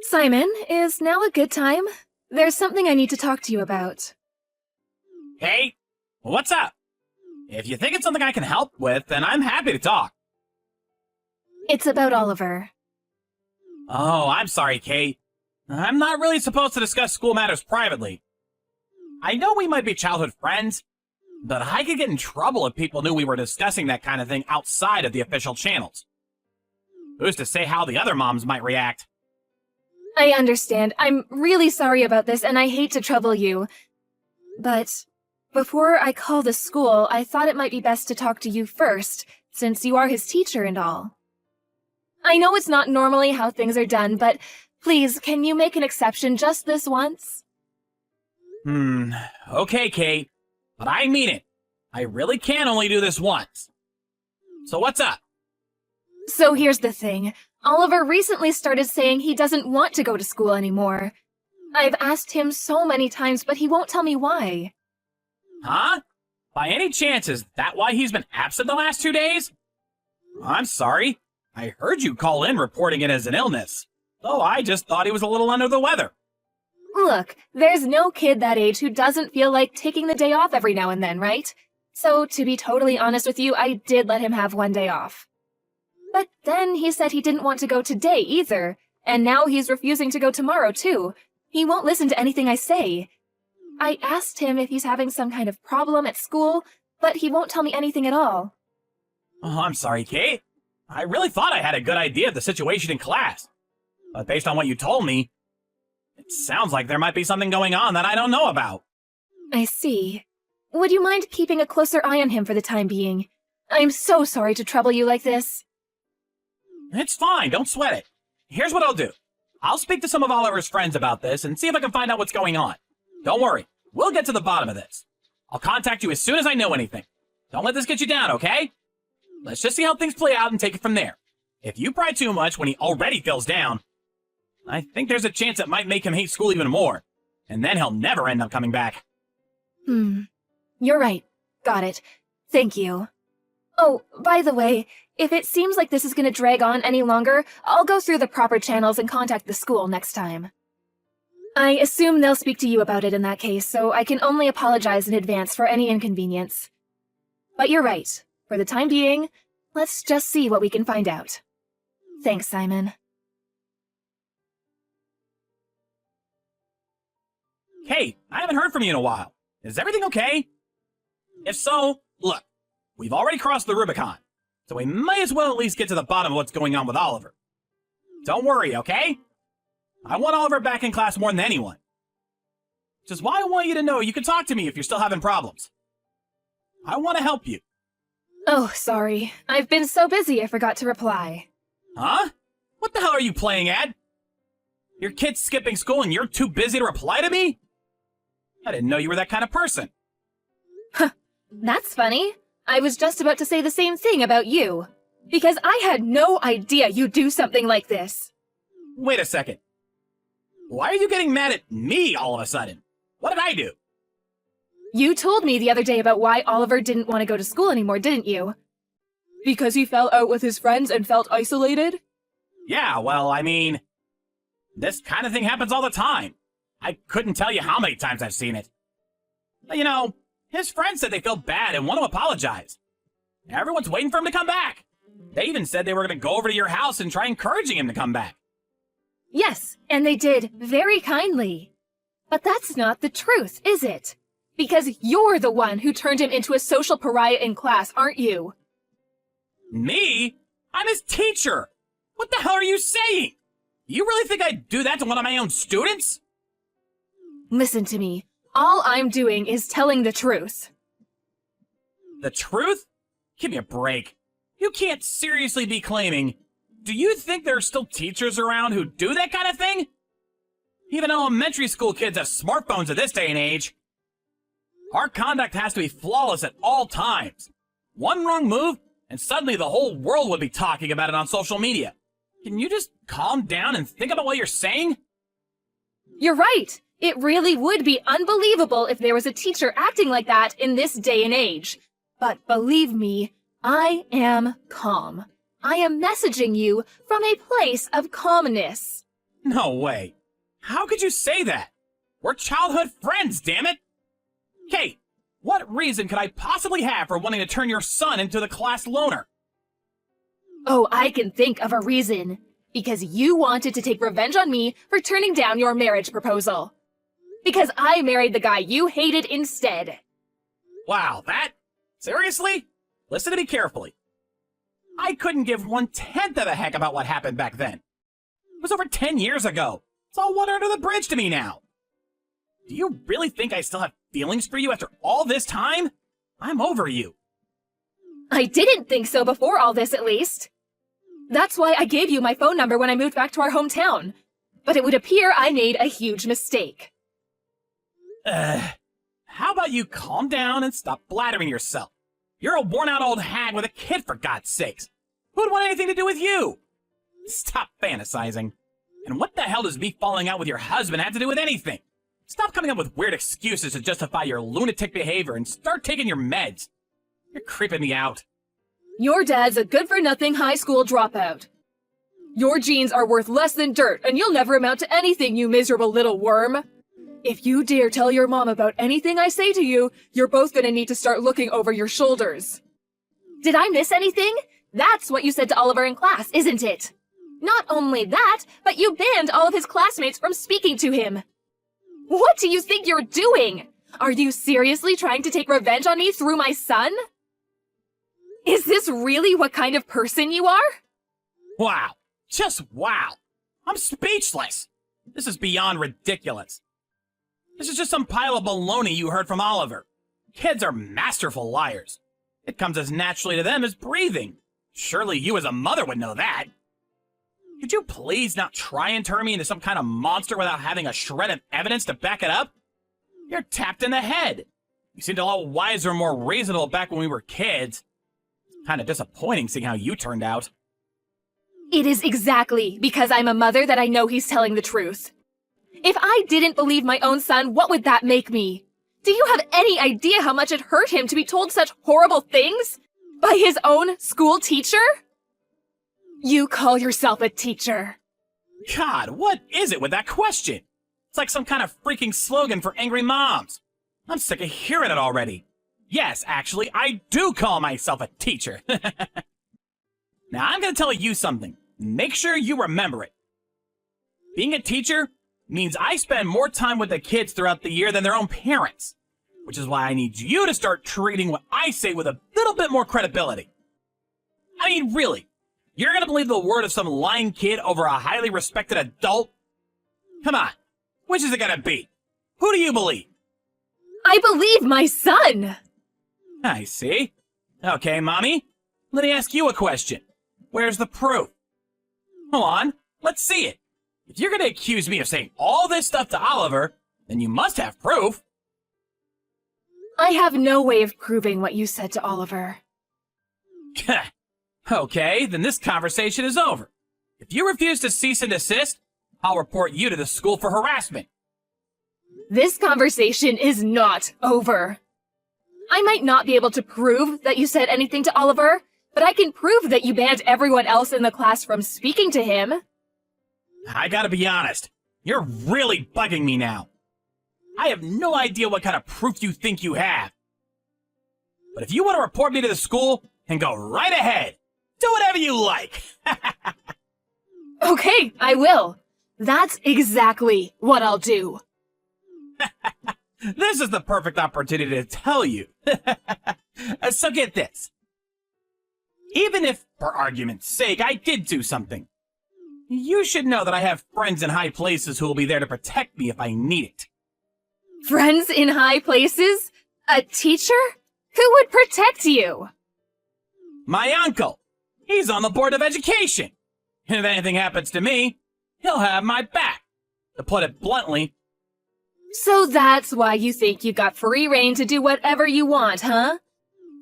Simon, is now a good time? There's something I need to talk to you about. Hey, what's up? If you think it's something I can help with, then I'm happy to talk. It's about Oliver. Oh, I'm sorry, Kate. I'm not really supposed to discuss school matters privately. I know we might be childhood friends, but I could get in trouble if people knew we were discussing that kind of thing outside of the official channels. Who's to say how the other moms might react? I understand. I'm really sorry about this, and I hate to trouble you. But before I call the school, I thought it might be best to talk to you first, since you are his teacher and all. I know it's not normally how things are done, but please, can you make an exception just this once? Okay, Kate, but I mean it. I really can only do this once. So what's up? So here's the thing. Oliver recently started saying he doesn't want to go to school anymore. I've asked him so many times, but he won't tell me why. Huh? By any chance, is that why he's been absent the last 2 days? I'm sorry. I heard you call in reporting it as an illness. Though I just thought he was a little under the weather. Look, there's no kid that age who doesn't feel like taking the day off every now and then, right? So, to be totally honest with you, I did let him have 1 day off. But then he said he didn't want to go today either, and now he's refusing to go tomorrow too. He won't listen to anything I say. I asked him if he's having some kind of problem at school, but he won't tell me anything at all. Oh, I'm sorry, Kate. I really thought I had a good idea of the situation in class. But based on what you told me, it sounds like there might be something going on that I don't know about. I see. Would you mind keeping a closer eye on him for the time being? I'm so sorry to trouble you like this. It's fine, don't sweat it. Here's what I'll do. I'll speak to some of Oliver's friends about this and see if I can find out what's going on. Don't worry, we'll get to the bottom of this. I'll contact you as soon as I know anything. Don't let this get you down, okay? Let's just see how things play out and take it from there. If you pry too much when he already feels down, I think there's a chance it might make him hate school even more. And then he'll never end up coming back. You're right. Got it. Thank you. Oh, by the way, if it seems like this is going to drag on any longer, I'll go through the proper channels and contact the school next time. I assume they'll speak to you about it in that case, so I can only apologize in advance for any inconvenience. But you're right. For the time being, let's just see what we can find out. Thanks, Simon. Hey, I haven't heard from you in a while. Is everything okay? If so, look, we've already crossed the Rubicon, so we may as well at least get to the bottom of what's going on with Oliver. Don't worry, okay? I want Oliver back in class more than anyone. Which is why I want you to know you can talk to me if you're still having problems. I want to help you. Oh, sorry. I've been so busy I forgot to reply. Huh? What the hell are you playing at? Your kid's skipping school and you're too busy to reply to me? I didn't know you were that kind of person. Huh, that's funny. I was just about to say the same thing about you. Because I had no idea you'd do something like this. Wait a second. Why are you getting mad at me all of a sudden? What did I do? You told me the other day about why Oliver didn't want to go to school anymore, didn't you? Because he fell out with his friends and felt isolated? Yeah, well, I mean, this kind of thing happens all the time. I couldn't tell you how many times I've seen it. But, you know, his friends said they feel bad and want to apologize. Everyone's waiting for him to come back. They even said they were going to go over to your house and try encouraging him to come back. Yes, and they did, very kindly. But that's not the truth, is it? Because you're the one who turned him into a social pariah in class, aren't you? Me? I'm his teacher! What the hell are you saying? You really think I'd do that to one of my own students? Listen to me. All I'm doing is telling the truth. The truth? Give me a break. You can't seriously be claiming... Do you think there are still teachers around who do that kind of thing? Even elementary school kids have smartphones at this day and age. Our conduct has to be flawless at all times. One wrong move, and suddenly the whole world would be talking about it on social media. Can you just calm down and think about what you're saying? You're right. It really would be unbelievable if there was a teacher acting like that in this day and age. But believe me, I am calm. I am messaging you from a place of calmness. No way. How could you say that? We're childhood friends, damn it! Kate, what reason could I possibly have for wanting to turn your son into the class loner? Oh, I can think of a reason. Because you wanted to take revenge on me for turning down your marriage proposal. Because I married the guy you hated instead. Wow, that? Seriously? Listen to me carefully. I couldn't give 1/10 of a heck about what happened back then. It was over 10 years ago. It's all water under the bridge to me now. Do you really think I still have feelings for you after all this time? I'm over you. I didn't think so before all this, at least. That's why I gave you my phone number when I moved back to our hometown. But it would appear I made a huge mistake. How about you calm down and stop blathering yourself? You're a worn-out old hag with a kid, for God's sakes. Who would want anything to do with you? Stop fantasizing. And what the hell does me falling out with your husband have to do with anything? Stop coming up with weird excuses to justify your lunatic behavior and start taking your meds. You're creeping me out. Your dad's a good-for-nothing high school dropout. Your genes are worth less than dirt, and you'll never amount to anything, you miserable little worm. If you dare tell your mom about anything I say to you, you're both gonna need to start looking over your shoulders. Did I miss anything? That's what you said to Oliver in class, isn't it? Not only that, but you banned all of his classmates from speaking to him. What do you think you're doing? Are you seriously trying to take revenge on me through my son? Is this really what kind of person you are? Wow. Just wow. I'm speechless. This is beyond ridiculous. This is just some pile of baloney you heard from Oliver. Kids are masterful liars. It comes as naturally to them as breathing. Surely you as a mother would know that. Could you please not try and turn me into some kind of monster without having a shred of evidence to back it up? You're tapped in the head. You seemed a lot wiser and more reasonable back when we were kids. Kind of disappointing seeing how you turned out. It is exactly because I'm a mother that I know he's telling the truth. If I didn't believe my own son, what would that make me? Do you have any idea how much it hurt him to be told such horrible things? By his own school teacher? You call yourself a teacher. God, what is it with that question? It's like some kind of freaking slogan for angry moms. I'm sick of hearing it already. Yes, actually, I do call myself a teacher. Now, I'm going to tell you something. Make sure you remember it. Being a teacher means I spend more time with the kids throughout the year than their own parents, which is why I need you to start treating what I say with a little bit more credibility. I mean, really, you're going to believe the word of some lying kid over a highly respected adult? Come on, which is it going to be? Who do you believe? I believe my son! I see. Okay, Mommy, let me ask you a question. Where's the proof? Hold on, let's see it. If you're going to accuse me of saying all this stuff to Oliver, then you must have proof. I have no way of proving what you said to Oliver. Okay, then this conversation is over. If you refuse to cease and desist, I'll report you to the school for harassment. This conversation is not over. I might not be able to prove that you said anything to Oliver, but I can prove that you banned everyone else in the class from speaking to him. I gotta be honest, you're really bugging me now. I have no idea what kind of proof you think you have. But if you want to report me to the school, then go right ahead. Do whatever you like. Okay, I will. That's exactly what I'll do. This is the perfect opportunity to tell you. So get this. Even if, for argument's sake, I did do something, you should know that I have friends in high places who will be there to protect me if I need it. Friends in high places? A teacher? Who would protect you? My uncle. He's on the Board of Education. And if anything happens to me, he'll have my back. To put it bluntly. So that's why you think you got free reign to do whatever you want, huh?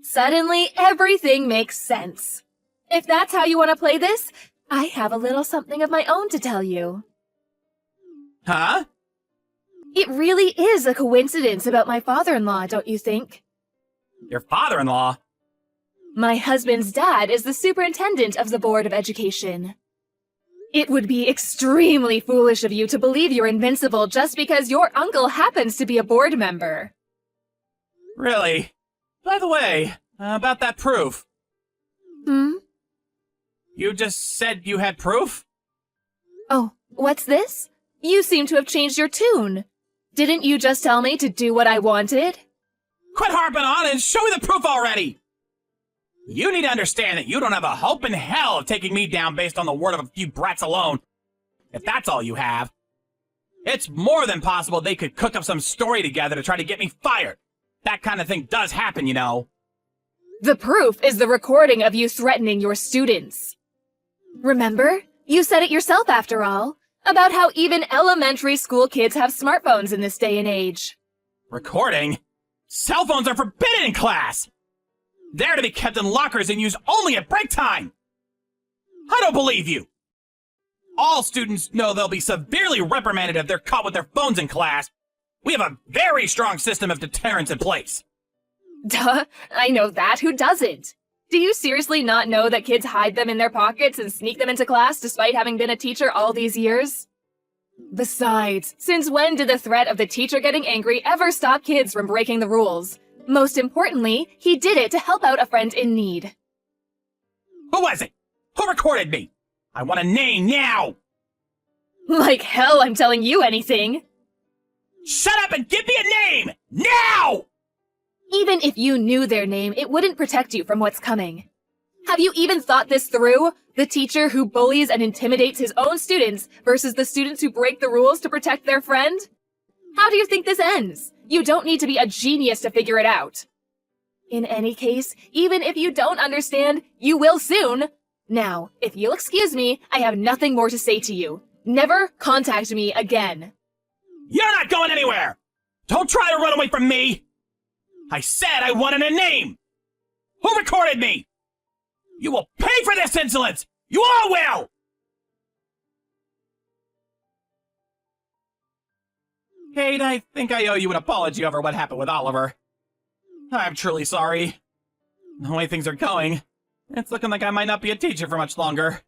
Suddenly, everything makes sense. If that's how you want to play this, I have a little something of my own to tell you. Huh? It really is a coincidence about my father-in-law, don't you think? Your father-in-law? My husband's dad is the superintendent of the Board of Education. It would be extremely foolish of you to believe you're invincible just because your uncle happens to be a board member. Really? By the way, about that proof. You just said you had proof? Oh, what's this? You seem to have changed your tune. Didn't you just tell me to do what I wanted? Quit harping on and show me the proof already! You need to understand that you don't have a hope in hell of taking me down based on the word of a few brats alone. If that's all you have. It's more than possible they could cook up some story together to try to get me fired. That kind of thing does happen, you know. The proof is the recording of you threatening your students. Remember? You said it yourself after all, about how even elementary school kids have smartphones in this day and age. Recording? Cell phones are forbidden in class! They're to be kept in lockers and used only at break time! I don't believe you! All students know they'll be severely reprimanded if they're caught with their phones in class. We have a very strong system of deterrence in place. Duh, I know that. Who doesn't? Do you seriously not know that kids hide them in their pockets and sneak them into class despite having been a teacher all these years? Besides, since when did the threat of the teacher getting angry ever stop kids from breaking the rules? Most importantly, he did it to help out a friend in need. Who was it? Who recorded me? I want a name now! Like hell I'm telling you anything! Shut up and give me a name! Now! Even if you knew their name, it wouldn't protect you from what's coming. Have you even thought this through? The teacher who bullies and intimidates his own students versus the students who break the rules to protect their friend? How do you think this ends? You don't need to be a genius to figure it out. In any case, even if you don't understand, you will soon. Now, if you'll excuse me, I have nothing more to say to you. Never contact me again. You're not going anywhere! Don't try to run away from me! I said I wanted a name! Who recorded me? You will pay for this insolence! You all will! Kate, I think I owe you an apology over what happened with Oliver. I'm truly sorry. The way things are going, it's looking like I might not be a teacher for much longer.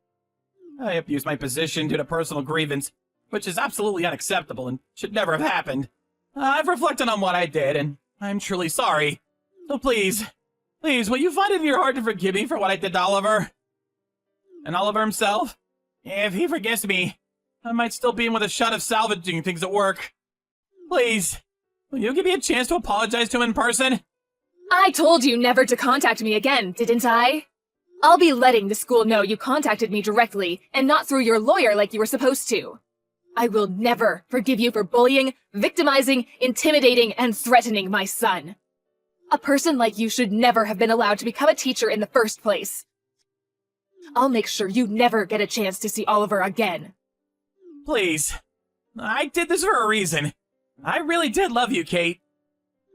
I abused my position due to personal grievance, which is absolutely unacceptable and should never have happened. I've reflected on what I did, and I'm truly sorry. So please, will you find it in your heart to forgive me for what I did to Oliver? And Oliver himself? If he forgives me, I might still be in with a shot of salvaging things at work. Please, will you give me a chance to apologize to him in person? I told you never to contact me again, didn't I? I'll be letting the school know you contacted me directly and not through your lawyer like you were supposed to. I will never forgive you for bullying, victimizing, intimidating, and threatening my son. A person like you should never have been allowed to become a teacher in the first place. I'll make sure you never get a chance to see Oliver again. Please. I did this for a reason. I really did love you, Kate.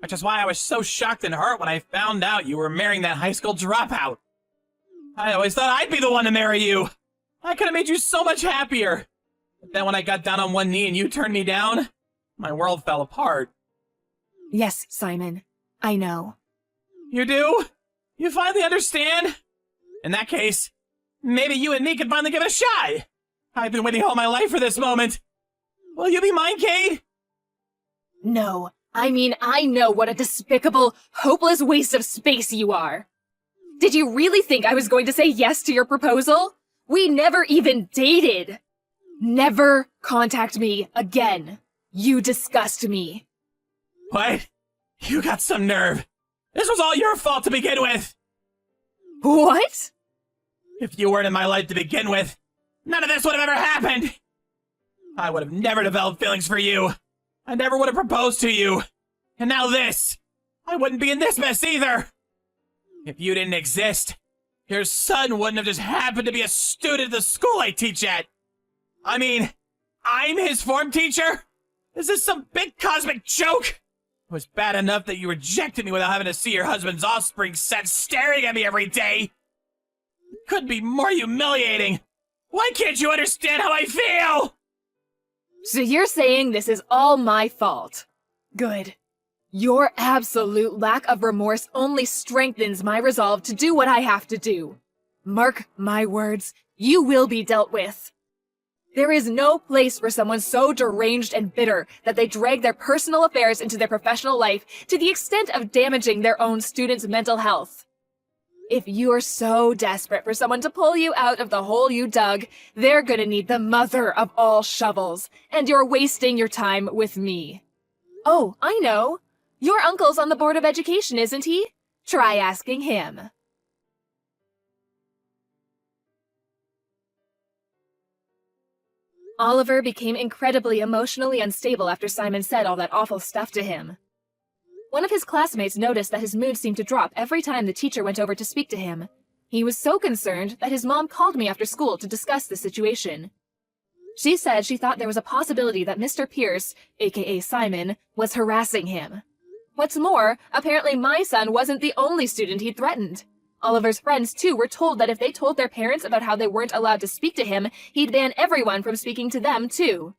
Which is why I was so shocked and hurt when I found out you were marrying that high school dropout. I always thought I'd be the one to marry you. I could have made you so much happier. But then when I got down on one knee and you turned me down, my world fell apart. Yes, Simon. I know. You do? You finally understand? In that case, maybe you and me can finally give it a shot. I've been waiting all my life for this moment. Will you be mine, Kate? No. I mean, I know what a despicable, hopeless waste of space you are. Did you really think I was going to say yes to your proposal? We never even dated. Never contact me again. You disgust me. What? You got some nerve. This was all your fault to begin with. What? If you weren't in my life to begin with, none of this would have ever happened. I would have never developed feelings for you. I never would have proposed to you. And now this. I wouldn't be in this mess either. If you didn't exist, your son wouldn't have just happened to be a student at the school I teach at. I mean, I'm his form teacher? Is this some big cosmic joke? It was bad enough that you rejected me without having to see your husband's offspring set staring at me every day. It couldn't be more humiliating. Why can't you understand how I feel? So you're saying this is all my fault. Good. Your absolute lack of remorse only strengthens my resolve to do what I have to do. Mark my words, you will be dealt with. There is no place for someone so deranged and bitter that they drag their personal affairs into their professional life to the extent of damaging their own students' mental health. If you're so desperate for someone to pull you out of the hole you dug, they're gonna need the mother of all shovels, and you're wasting your time with me. Oh, I know. Your uncle's on the Board of Education, isn't he? Try asking him. Oliver became incredibly emotionally unstable after Simon said all that awful stuff to him. One of his classmates noticed that his mood seemed to drop every time the teacher went over to speak to him. He was so concerned that his mom called me after school to discuss the situation. She said she thought there was a possibility that Mr. Pierce, aka Simon, was harassing him. What's more, apparently my son wasn't the only student he threatened. Oliver's friends, too, were told that if they told their parents about how they weren't allowed to speak to him, he'd ban everyone from speaking to them, too.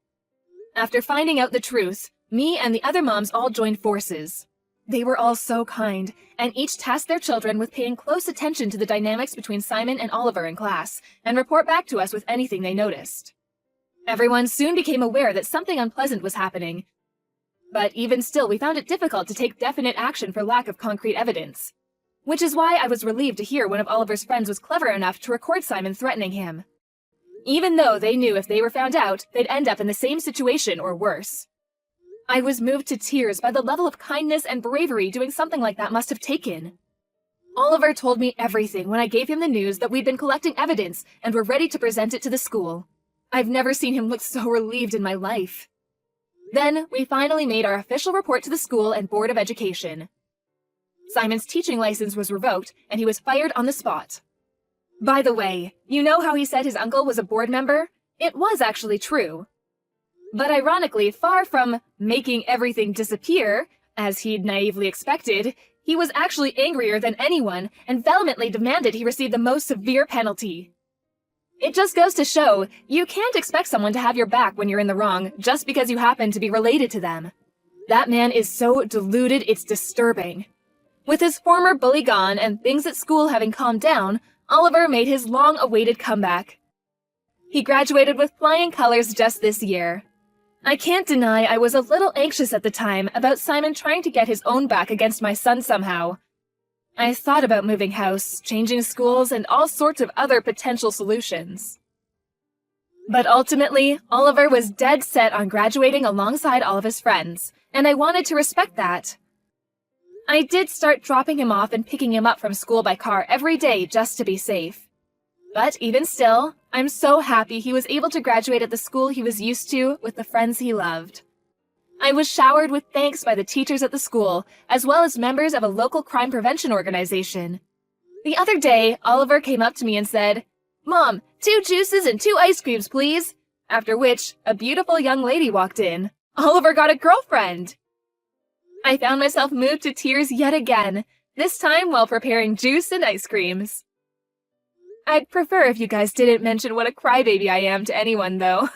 After finding out the truth, me and the other moms all joined forces. They were all so kind, and each tasked their children with paying close attention to the dynamics between Simon and Oliver in class, and report back to us with anything they noticed. Everyone soon became aware that something unpleasant was happening, but even still we found it difficult to take definite action for lack of concrete evidence. Which is why I was relieved to hear one of Oliver's friends was clever enough to record Simon threatening him. Even though they knew if they were found out, they'd end up in the same situation or worse. I was moved to tears by the level of kindness and bravery doing something like that must have taken. Oliver told me everything when I gave him the news that we'd been collecting evidence and were ready to present it to the school. I've never seen him look so relieved in my life. Then, we finally made our official report to the school and Board of Education. Simon's teaching license was revoked, and he was fired on the spot. By the way, you know how he said his uncle was a board member? It was actually true. But ironically, far from making everything disappear, as he'd naively expected, he was actually angrier than anyone and vehemently demanded he receive the most severe penalty. It just goes to show, you can't expect someone to have your back when you're in the wrong just because you happen to be related to them. That man is so deluded it's disturbing. With his former bully gone and things at school having calmed down, Oliver made his long-awaited comeback. He graduated with flying colors just this year. I can't deny I was a little anxious at the time about Simon trying to get his own back against my son somehow. I thought about moving house, changing schools, and all sorts of other potential solutions. But ultimately, Oliver was dead set on graduating alongside all of his friends, and I wanted to respect that. I did start dropping him off and picking him up from school by car every day just to be safe. But even still, I'm so happy he was able to graduate at the school he was used to with the friends he loved. I was showered with thanks by the teachers at the school, as well as members of a local crime prevention organization. The other day, Oliver came up to me and said, "Mom, 2 juices and 2 ice creams, please." After which, a beautiful young lady walked in. Oliver got a girlfriend! I found myself moved to tears yet again, this time while preparing juice and ice creams. I'd prefer if you guys didn't mention what a crybaby I am to anyone, though.